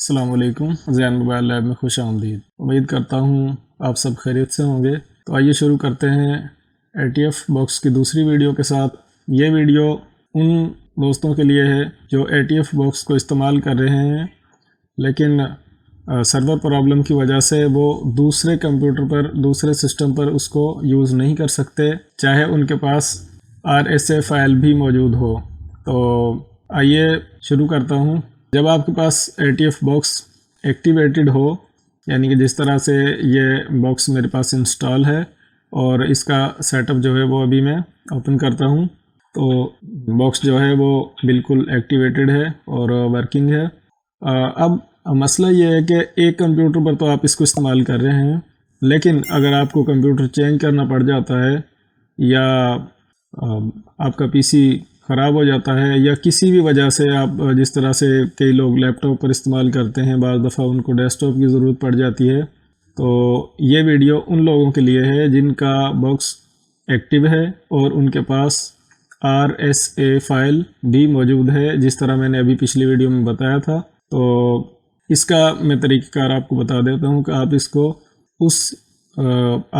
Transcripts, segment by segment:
अस्सलाम वालेकुम। ज़ैन mobile lab में खुश आमदीद। उम्मीद करता हूँ आप सब खैरियत से होंगे। तो आइए शुरू करते हैं ATF बॉक्स की दूसरी वीडियो के साथ। ये वीडियो उन दोस्तों के लिए है जो ATF बॉक्स को इस्तेमाल कर रहे हैं लेकिन सर्वर प्रॉब्लम की वजह से वो दूसरे कंप्यूटर पर, दूसरे सिस्टम पर उसको यूज़ नहीं कर सकते, चाहे उनके पास RSA फाइल भी मौजूद हो। तो आइए शुरू करता हूँ। जब आपके पास ATF बॉक्स एक्टिवेटेड हो, यानी कि जिस तरह से ये बॉक्स मेरे पास इंस्टॉल है और इसका सेटअप जो है वो अभी मैं ओपन करता हूँ, तो बॉक्स जो है वो बिल्कुल एक्टिवेटेड है और वर्किंग है। अब मसला ये है कि एक कंप्यूटर पर तो आप इसको इस्तेमाल कर रहे हैं, लेकिन अगर आपको कंप्यूटर चेंज करना पड़ जाता है या आपका PC ख़राब हो जाता है या किसी भी वजह से आप, जिस तरह से कई लोग लैपटॉप पर इस्तेमाल करते हैं, बाज़ दफ़ा उनको डेस्कटॉप की ज़रूरत पड़ जाती है, तो ये वीडियो उन लोगों के लिए है जिनका बॉक्स एक्टिव है और उनके पास RSA फाइल भी मौजूद है, जिस तरह मैंने अभी पिछली वीडियो में बताया था। तो इसका मैं तरीक़ाकार आपको बता देता हूँ कि आप इसको उस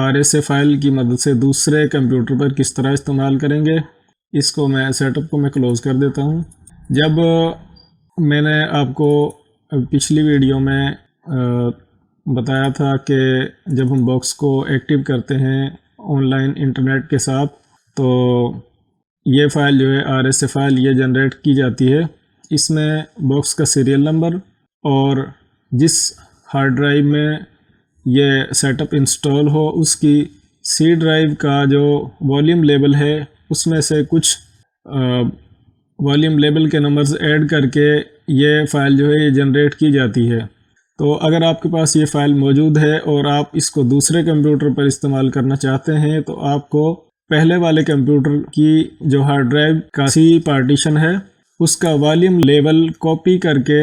RSA फाइल की मदद से दूसरे कंप्यूटर पर किस तरह इस्तेमाल करेंगे। इसको मैं सेटअप को मैं क्लोज़ कर देता हूँ। जब मैंने आपको पिछली वीडियो में बताया था कि जब हम बॉक्स को एक्टिव करते हैं ऑनलाइन इंटरनेट के साथ, तो ये फ़ाइल जो है RSA फाइल ये जनरेट की जाती है। इसमें बॉक्स का सीरियल नंबर और जिस हार्ड ड्राइव में ये सेटअप इंस्टॉल हो उसकी C ड्राइव का जो वॉल्यूम लेवल है उसमें से कुछ वॉल्यूम लेवल के नंबर्स ऐड करके ये फ़ाइल जो है ये जनरेट की जाती है। तो अगर आपके पास ये फ़ाइल मौजूद है और आप इसको दूसरे कंप्यूटर पर इस्तेमाल करना चाहते हैं, तो आपको पहले वाले कंप्यूटर की जो हार्ड ड्राइव का C पार्टीशन है उसका वॉल्यूम लेवल कॉपी करके,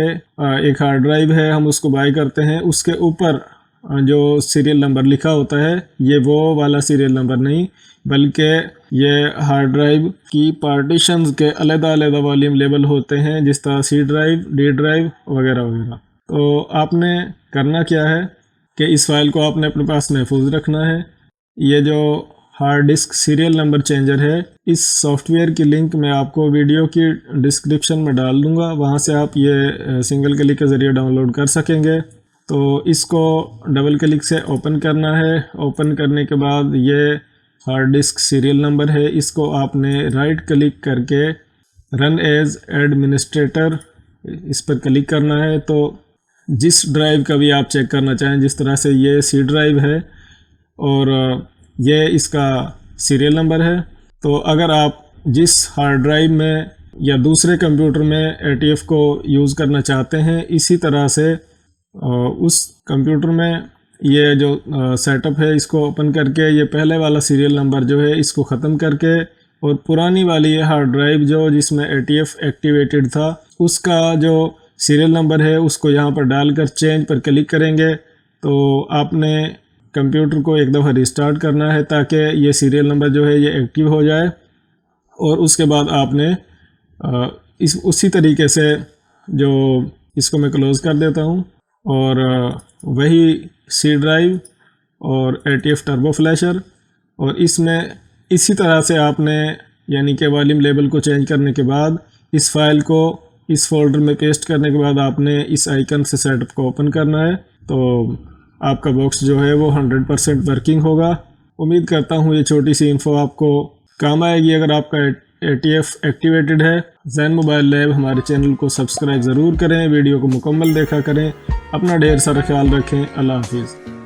एक हार्ड ड्राइव है हम उसको बाय करते हैं, उसके ऊपर जो सीरियल नंबर लिखा होता है ये वो वाला सीरियल नंबर नहीं, बल्कि ये हार्ड ड्राइव की पार्टीशंस के अलग-अलग वॉल्यूम लेवल होते हैं, जिस तरह C ड्राइव, D ड्राइव वगैरह वगैरह। तो आपने करना क्या है कि इस फाइल को आपने अपने पास महफूज रखना है। ये जो hard disk serial number changer है, इस सॉफ्टवेयर की लिंक मैं आपको वीडियो की डिस्क्रिप्शन में डाल दूँगा, वहाँ से आप ये सिंगल क्लिक के ज़रिए डाउनलोड कर सकेंगे। तो इसको डबल क्लिक से ओपन करना है। ओपन करने के बाद ये हार्ड डिस्क सीरियल नंबर है, इसको आपने राइट क्लिक करके रन एज एडमिनिस्ट्रेटर इस पर क्लिक करना है। तो जिस ड्राइव का भी आप चेक करना चाहें, जिस तरह से ये C ड्राइव है और ये इसका सीरियल नंबर है, तो अगर आप जिस हार्ड ड्राइव में या दूसरे कंप्यूटर में ATF को यूज़ करना चाहते हैं, इसी तरह से उस कंप्यूटर में ये जो सेटअप है इसको ओपन करके ये पहले वाला सीरियल नंबर जो है इसको ख़त्म करके और पुरानी वाली ये हार्ड ड्राइव जो जिसमें ATF एक्टिवेटेड था उसका जो सीरियल नंबर है उसको यहाँ पर डालकर चेंज पर क्लिक करेंगे। तो आपने कंप्यूटर को एक दफ़ा रिस्टार्ट करना है ताकि ये सीरियल नंबर जो है ये एक्टिव हो जाए, और उसके बाद आपने उसी तरीके से जो इसको मैं क्लोज़ कर देता हूँ और वही C ड्राइव और ATF टर्बो फ्लैशर, और इसमें इसी तरह से आपने, यानी कि वॉल्यूम लेवल को चेंज करने के बाद इस फाइल को इस फोल्डर में पेस्ट करने के बाद आपने इस आइकन से सेटअप को ओपन करना है। तो आपका बॉक्स जो है वो 100% वर्किंग होगा। उम्मीद करता हूँ ये छोटी सी इन्फो आपको काम आएगी। अगर आपका ATF एक्टिवेटेड है, ज़ैन मोबाइल लैब हमारे चैनल को सब्सक्राइब ज़रूर करें, वीडियो को मुकम्मल देखा करें। अपना ढेर सारा ख्याल रखें। अल्लाह हाफिज़।